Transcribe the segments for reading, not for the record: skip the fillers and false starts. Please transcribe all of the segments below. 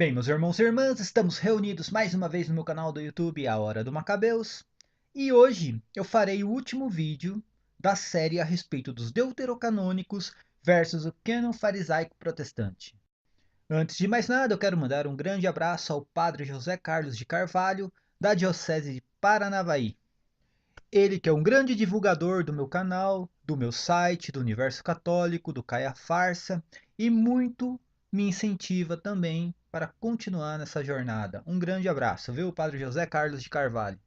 Bem, meus irmãos e irmãs, estamos reunidos mais uma vez no meu canal do YouTube, A Hora do Macabeus. E hoje eu farei o último vídeo da série a respeito dos deuterocanônicos versus o cânon farisaico protestante. Antes de mais nada, eu quero mandar um grande abraço ao Padre José Carlos de Carvalho, da Diocese de Paranavaí. Ele que é um grande divulgador do meu canal, do meu site, do Universo Católico, do Caia Farsa, e muito me incentiva também para continuar nessa jornada. Um grande abraço, viu, Padre José Carlos de Carvalho?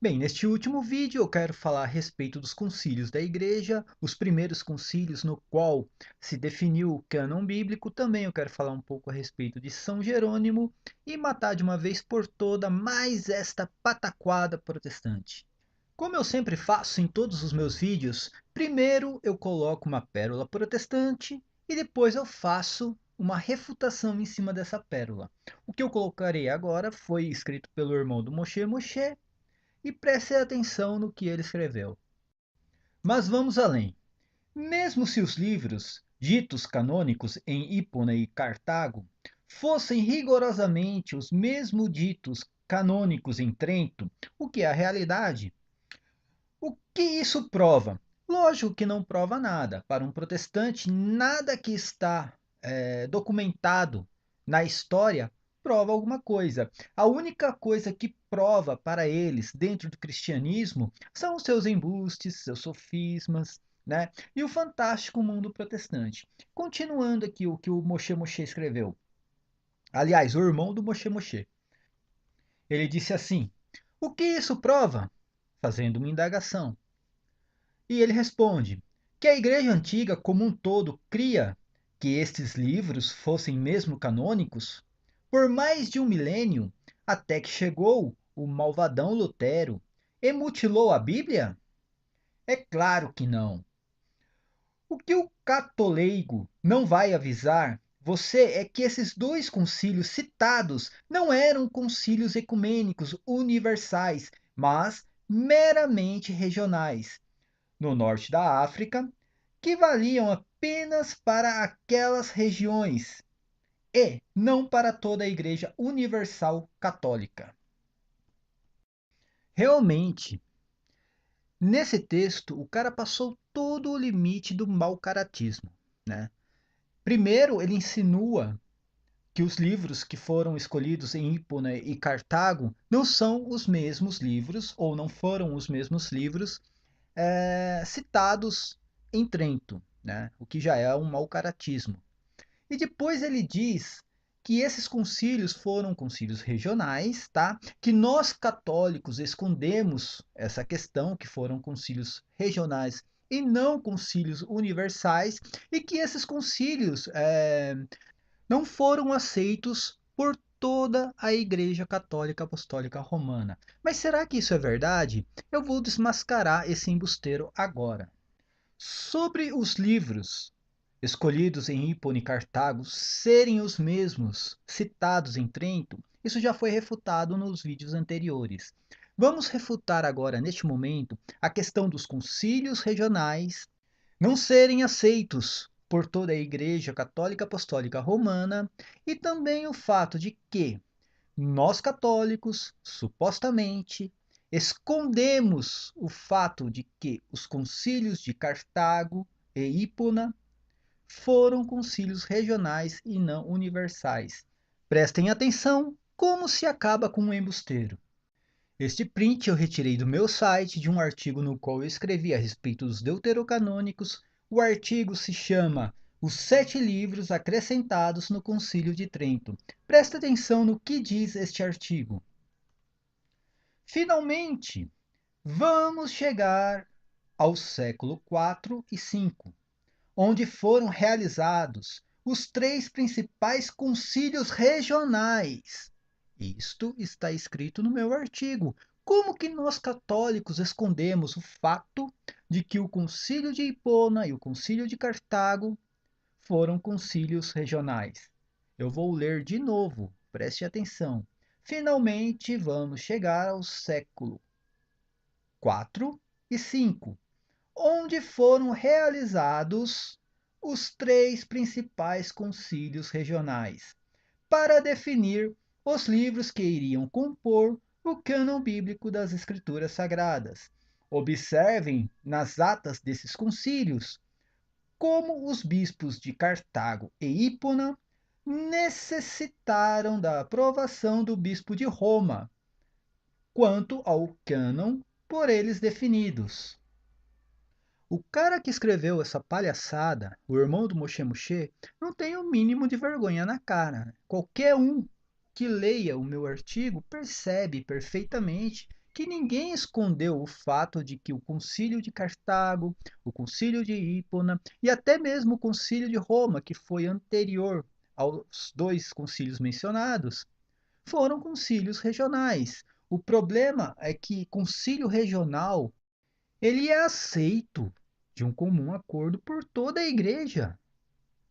Bem, neste último vídeo eu quero falar a respeito dos concílios da Igreja, os primeiros concílios no qual se definiu o cânon bíblico. Também eu quero falar um pouco a respeito de São Jerônimo e matar de uma vez por toda mais esta pataquada protestante. Como eu sempre faço em todos os meus vídeos, primeiro eu coloco uma pérola protestante e depois eu faço uma refutação em cima dessa pérola. O que eu colocarei agora foi escrito pelo irmão do Moshe Moshe e preste atenção no que ele escreveu. Mas vamos além. Mesmo se os livros ditos canônicos em Hipona e Cartago fossem rigorosamente os mesmos ditos canônicos em Trento, o que é a realidade, o que isso prova? Lógico que não prova nada. Para um protestante, nada que está documentado na história prova alguma coisa. A única coisa que prova para eles dentro do cristianismo são os seus embustes, seus sofismas, né? E o fantástico mundo protestante. Continuando aqui o que o Moshe Moshe escreveu. Aliás, o irmão do Moshe Moshe. Ele disse assim: o que isso prova? Fazendo uma indagação. E ele responde que a Igreja Antiga como um todo cria que estes livros fossem mesmo canônicos por mais de um milênio, até que chegou o malvadão Lutero e mutilou a Bíblia? É claro que não. O que o catoleigo não vai avisar você é que esses dois concílios citados não eram concílios ecumênicos universais, mas meramente regionais no norte da África, que valiam apenas para aquelas regiões e não para toda a Igreja Universal Católica. Realmente, nesse texto, o cara passou todo o limite do mau caratismo, né? Primeiro, ele insinua que os livros que foram escolhidos em Hipona e Cartago não são os mesmos livros, ou não foram os mesmos livros citados em Trento, né? O que já é um mau caratismo. E depois ele diz que esses concílios foram concílios regionais, tá? Que nós católicos escondemos essa questão, que foram concílios regionais e não concílios universais, e que esses concílios não foram aceitos por toda a Igreja Católica Apostólica Romana. Mas será que isso é verdade? Eu vou desmascarar esse embusteiro agora. Sobre os livros escolhidos em Hipona e Cartago serem os mesmos citados em Trento, isso já foi refutado nos vídeos anteriores. Vamos refutar agora, neste momento, a questão dos concílios regionais não serem aceitos por toda a Igreja Católica Apostólica Romana e também o fato de que nós católicos, supostamente, escondemos o fato de que os concílios de Cartago e Hipona foram concílios regionais e não universais. Prestem atenção como se acaba com um embusteiro. Este print eu retirei do meu site de um artigo no qual eu escrevi a respeito dos deuterocanônicos. O artigo se chama Os 7 livros acrescentados no Concílio de Trento. Presta atenção no que diz este artigo. Finalmente, vamos chegar ao século IV e V, onde foram realizados os 3 principais concílios regionais. Isto está escrito no meu artigo. Como que nós católicos escondemos o fato de que o concílio de Hipona e o concílio de Cartago foram concílios regionais? Eu vou ler de novo, preste atenção. Finalmente vamos chegar ao século IV e V, onde foram realizados os 3 principais concílios regionais. para definir os livros que iriam compor o cânon bíblico das Escrituras Sagradas. Observem nas atas desses concílios como os bispos de Cartago e Hipona necessitaram da aprovação do bispo de Roma quanto ao cânon por eles definidos. O cara que escreveu essa palhaçada, o irmão do Moshe Moshe, não tem o mínimo de vergonha na cara. Qualquer um que leia o meu artigo percebe perfeitamente que ninguém escondeu o fato de que o Concílio de Cartago, o Concílio de Hipona e até mesmo o Concílio de Roma, que foi anterior aos dois concílios mencionados, foram concílios regionais. O problema é que concílio regional ele é aceito de um comum acordo por toda a igreja.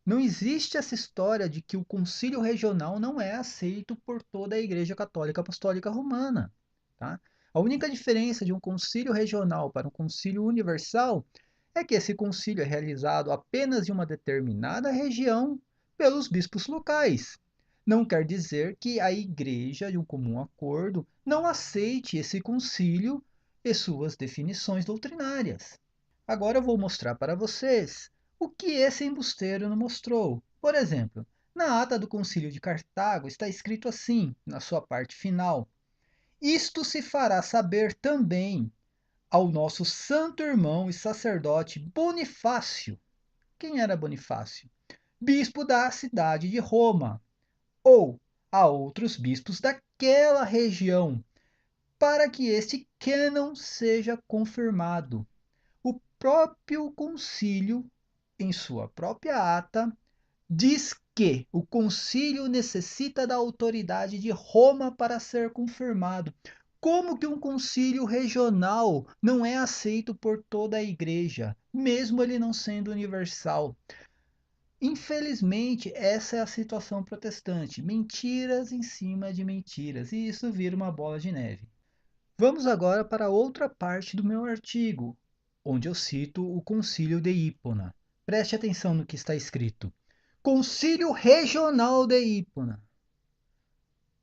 Não existe essa história de que o concílio regional não é aceito por toda a Igreja Católica Apostólica Romana. Tá? A única diferença de um concílio regional para um concílio universal é que esse concílio é realizado apenas em uma determinada região pelos bispos locais. Não quer dizer que a Igreja, de um comum acordo, não aceite esse concílio e suas definições doutrinárias. Agora eu vou mostrar para vocês o que esse embusteiro não mostrou. Por exemplo, na ata do Concílio de Cartago está escrito assim, na sua parte final: isto se fará saber também ao nosso santo irmão e sacerdote Bonifácio. Quem era Bonifácio? Bispo da cidade de Roma, ou a outros bispos daquela região, para que este cânon seja confirmado. O próprio concílio, em sua própria ata, diz que o concílio necessita da autoridade de Roma para ser confirmado. Como que um concílio regional não é aceito por toda a igreja, mesmo ele não sendo universal? Infelizmente, essa é a situação protestante. Mentiras em cima de mentiras, e isso vira uma bola de neve. Vamos agora para outra parte do meu artigo, onde eu cito o Concílio de Hipona. Preste atenção no que está escrito. Concílio Regional de Hipona.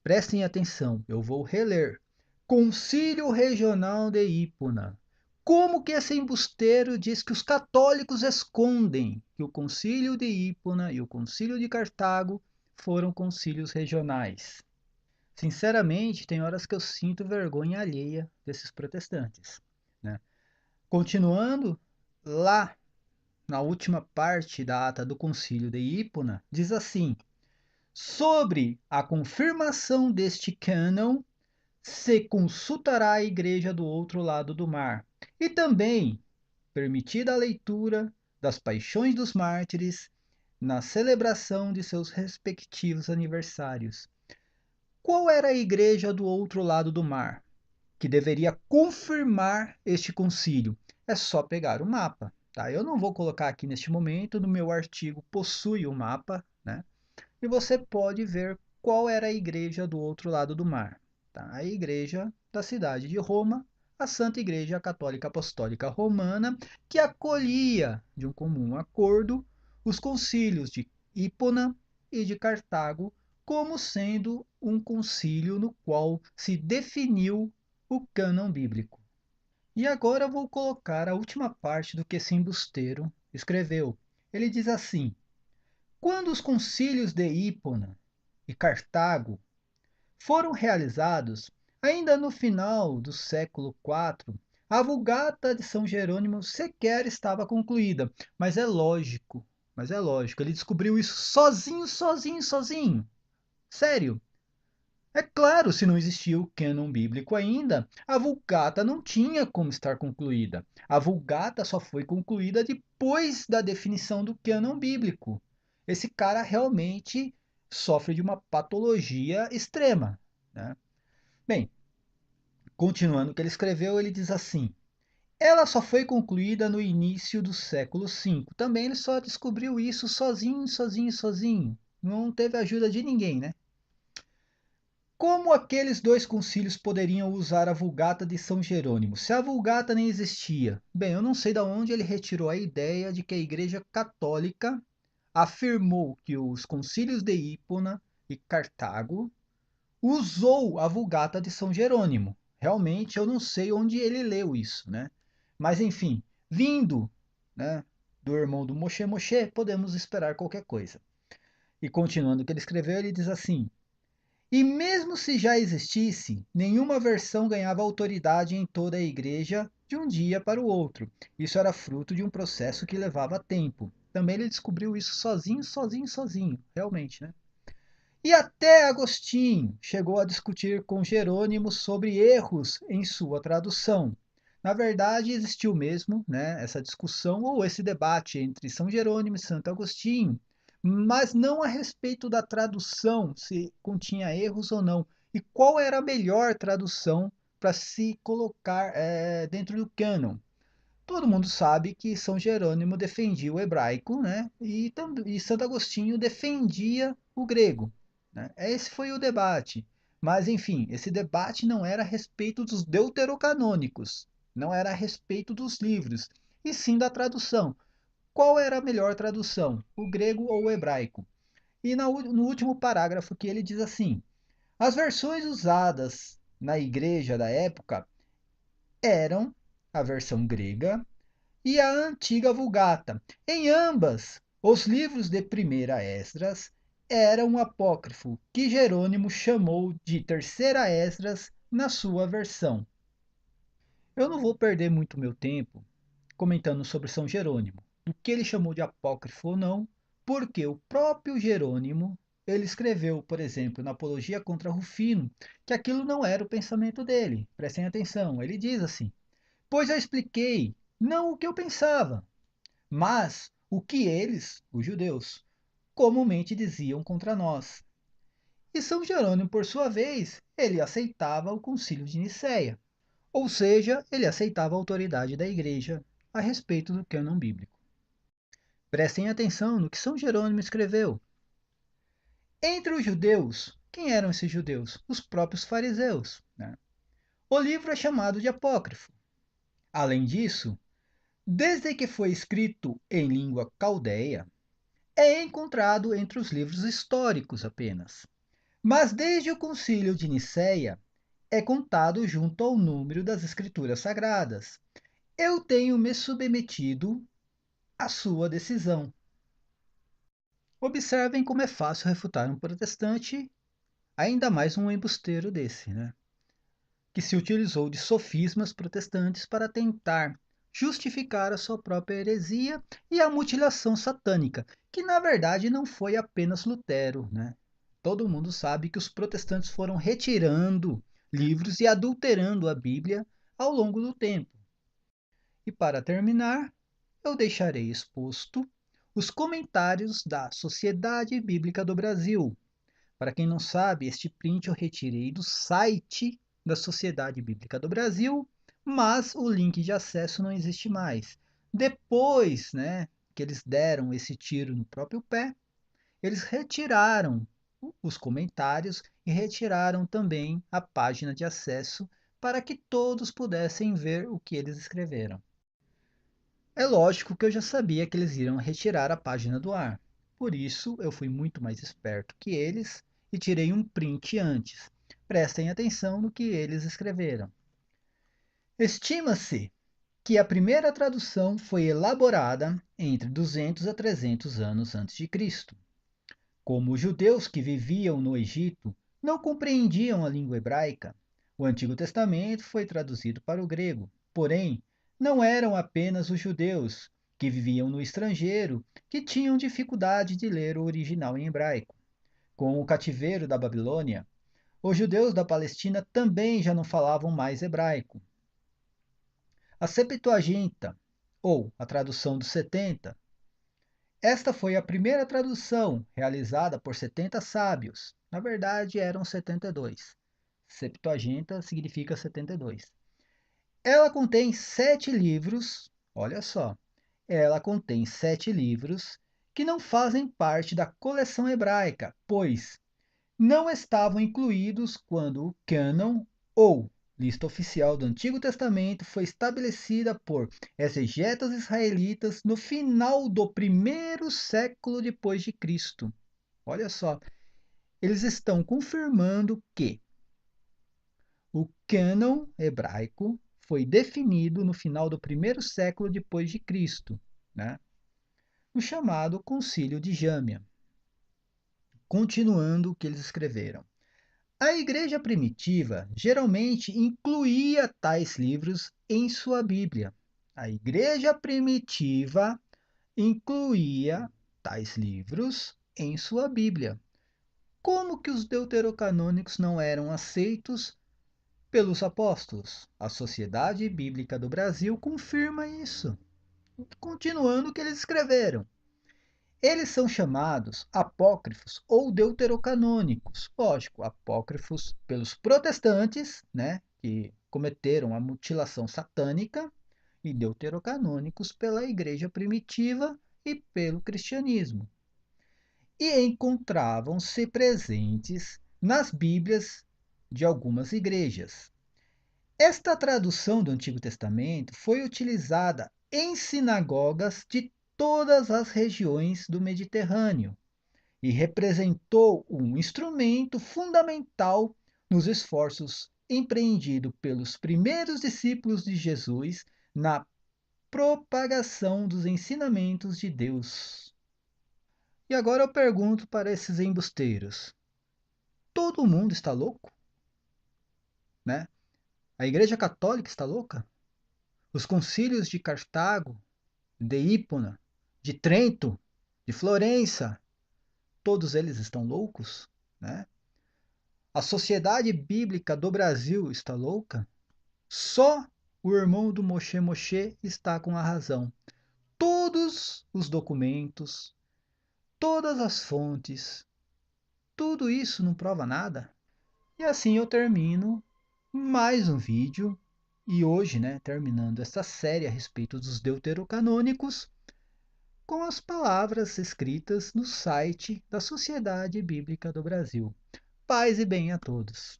Prestem atenção, eu vou reler. Concílio Regional de Hipona. Como que esse embusteiro diz que os católicos escondem que o Concílio de Hipona e o Concílio de Cartago foram concílios regionais? Sinceramente, tem horas que eu sinto vergonha alheia desses protestantes, né? Continuando, lá na última parte da ata do Concílio de Hipona, diz assim: sobre a confirmação deste cânon, se consultará a igreja do outro lado do mar, e também permitida a leitura das paixões dos mártires na celebração de seus respectivos aniversários. Qual era a igreja do outro lado do mar, que deveria confirmar este concílio? É só pegar o mapa. Tá? Eu não vou colocar aqui neste momento, no meu artigo possui o mapa, né? E você pode ver qual era a igreja do outro lado do mar. Tá? A igreja da cidade de Roma, a Santa Igreja Católica Apostólica Romana, que acolhia, de um comum acordo, os concílios de Hipona e de Cartago, como sendo um concílio no qual se definiu o cânon bíblico. E agora vou colocar a última parte do que esse embusteiro escreveu. Ele diz assim: quando os concílios de Hipona e Cartago foram realizados, ainda no final do século IV, a Vulgata de São Jerônimo sequer estava concluída. Mas é lógico, ele descobriu isso sozinho. Sério. É claro, se não existia o cânon bíblico ainda, a Vulgata não tinha como estar concluída. A Vulgata só foi concluída depois da definição do cânon bíblico. Esse cara realmente sofre de uma patologia extrema, né? Bem, continuando o que ele escreveu, ele diz assim: ela só foi concluída no início do século V. Também ele só descobriu isso sozinho. Não teve ajuda de ninguém, né? Como aqueles dois concílios poderiam usar a Vulgata de São Jerônimo, se a Vulgata nem existia? Bem, eu não sei de onde ele retirou a ideia de que a Igreja Católica afirmou que os concílios de Hipona e Cartago usou a Vulgata de São Jerônimo. Realmente eu não sei onde ele leu isso, né? Mas enfim, vindo, né, do irmão do Moshe Moshe, podemos esperar qualquer coisa. E continuando o que ele escreveu, ele diz assim: e mesmo se já existisse, nenhuma versão ganhava autoridade em toda a igreja de um dia para o outro. Isso era fruto de um processo que levava tempo. Também ele descobriu isso sozinho, realmente, né? E até Agostinho chegou a discutir com Jerônimo sobre erros em sua tradução. Na verdade, existiu mesmo, né, essa discussão ou esse debate entre São Jerônimo e Santo Agostinho, mas não a respeito da tradução, se continha erros ou não, e qual era a melhor tradução para se colocar dentro do cânon. Todo mundo sabe que São Jerônimo defendia o hebraico, né? E Santo Agostinho defendia o grego. Né? Esse foi o debate. Mas, enfim, esse debate não era a respeito dos deuterocanônicos, não era a respeito dos livros, e sim da tradução. Qual era a melhor tradução, o grego ou o hebraico? E no último parágrafo que ele diz assim: as versões usadas na igreja da época eram a versão grega e a antiga Vulgata. Em ambas, os livros de Primeira Esdras eram um apócrifo, que Jerônimo chamou de Terceira Esdras na sua versão. Eu não vou perder muito meu tempo comentando sobre São Jerônimo, do que ele chamou de apócrifo ou não, porque o próprio Jerônimo ele escreveu, por exemplo, na Apologia contra Rufino, que aquilo não era o pensamento dele. Prestem atenção, ele diz assim: pois eu expliquei não o que eu pensava, mas o que eles, os judeus, comumente diziam contra nós. E São Jerônimo, por sua vez, ele aceitava o concílio de Nicéia, ou seja, ele aceitava a autoridade da igreja a respeito do cânon bíblico. Prestem atenção no que São Jerônimo escreveu. Entre os judeus, quem eram esses judeus? Os próprios fariseus. Né? O livro é chamado de apócrifo. Além disso, desde que foi escrito em língua caldeia, é encontrado entre os livros históricos apenas. Mas desde o Concílio de Nicéia é contado junto ao número das Escrituras Sagradas. Eu tenho me submetido à sua decisão. Observem como é fácil refutar um protestante, ainda mais um embusteiro desse, né? Que se utilizou de sofismas protestantes para tentar justificar a sua própria heresia e a mutilação satânica, que na verdade não foi apenas Lutero, né? Todo mundo sabe que os protestantes foram retirando livros e adulterando a Bíblia ao longo do tempo. E para terminar, eu deixarei exposto os comentários da Sociedade Bíblica do Brasil. Para quem não sabe, este print eu retirei do site da Sociedade Bíblica do Brasil, mas o link de acesso não existe mais. Depois, né, que eles deram esse tiro no próprio pé, eles retiraram os comentários e retiraram também a página de acesso para que todos pudessem ver o que eles escreveram. É lógico que eu já sabia que eles iriam retirar a página do ar. Por isso, eu fui muito mais esperto que eles e tirei um print antes. Prestem atenção no que eles escreveram. Estima-se que a primeira tradução foi elaborada entre 200 a 300 anos antes de Cristo. Como os judeus que viviam no Egito não compreendiam a língua hebraica, o Antigo Testamento foi traduzido para o grego. Porém, não eram apenas os judeus que viviam no estrangeiro que tinham dificuldade de ler o original em hebraico. Com o cativeiro da Babilônia, os judeus da Palestina também já não falavam mais hebraico. A Septuaginta, ou a tradução dos 70, esta foi a primeira tradução realizada por 70 sábios. Na verdade, eram 72. Septuaginta significa 72. Ela contém 7 livros, olha só, ela contém 7 livros que não fazem parte da coleção hebraica, pois não estavam incluídos quando o cânon ou lista oficial do Antigo Testamento foi estabelecida por exegetas israelitas no final do primeiro século depois de Cristo. Olha só, eles estão confirmando que o cânon hebraico foi definido no final do primeiro século depois de Cristo, né? No chamado Concílio de Jâmia. Continuando o que eles escreveram. A igreja primitiva geralmente incluía tais livros em sua Bíblia. A igreja primitiva incluía tais livros em sua Bíblia. Como que os deuterocanônicos não eram aceitos pelos apóstolos? A Sociedade Bíblica do Brasil confirma isso. Continuando o que eles escreveram. Eles são chamados apócrifos ou deuterocanônicos. Lógico, apócrifos pelos protestantes, né, que cometeram a mutilação satânica, e deuterocanônicos pela igreja primitiva e pelo cristianismo. E encontravam-se presentes nas Bíblias de algumas igrejas. Esta tradução do Antigo Testamento foi utilizada em sinagogas de todas as regiões do Mediterrâneo e representou um instrumento fundamental nos esforços empreendidos pelos primeiros discípulos de Jesus na propagação dos ensinamentos de Deus. E agora eu pergunto para esses embusteiros: todo mundo está louco? Né? A Igreja Católica está louca? Os concílios de Cartago, de Hipona, de Trento, de Florença, todos eles estão loucos? Né? A Sociedade Bíblica do Brasil está louca? Só o irmão do Moshe Moshe está com a razão. Todos os documentos, todas as fontes, tudo isso não prova nada. E assim eu termino mais um vídeo. E hoje, né, terminando essa série a respeito dos deuterocanônicos, com as palavras escritas no site da Sociedade Bíblica do Brasil. Paz e bem a todos.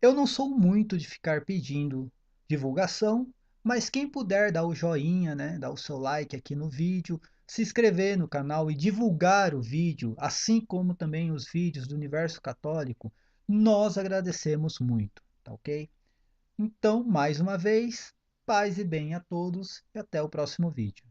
Eu não sou muito de ficar pedindo divulgação, mas quem puder dar o joinha, né, dar o seu like aqui no vídeo, se inscrever no canal e divulgar o vídeo, assim como também os vídeos do Universo Católico, nós agradecemos muito, tá ok? Então, mais uma vez, paz e bem a todos e até o próximo vídeo.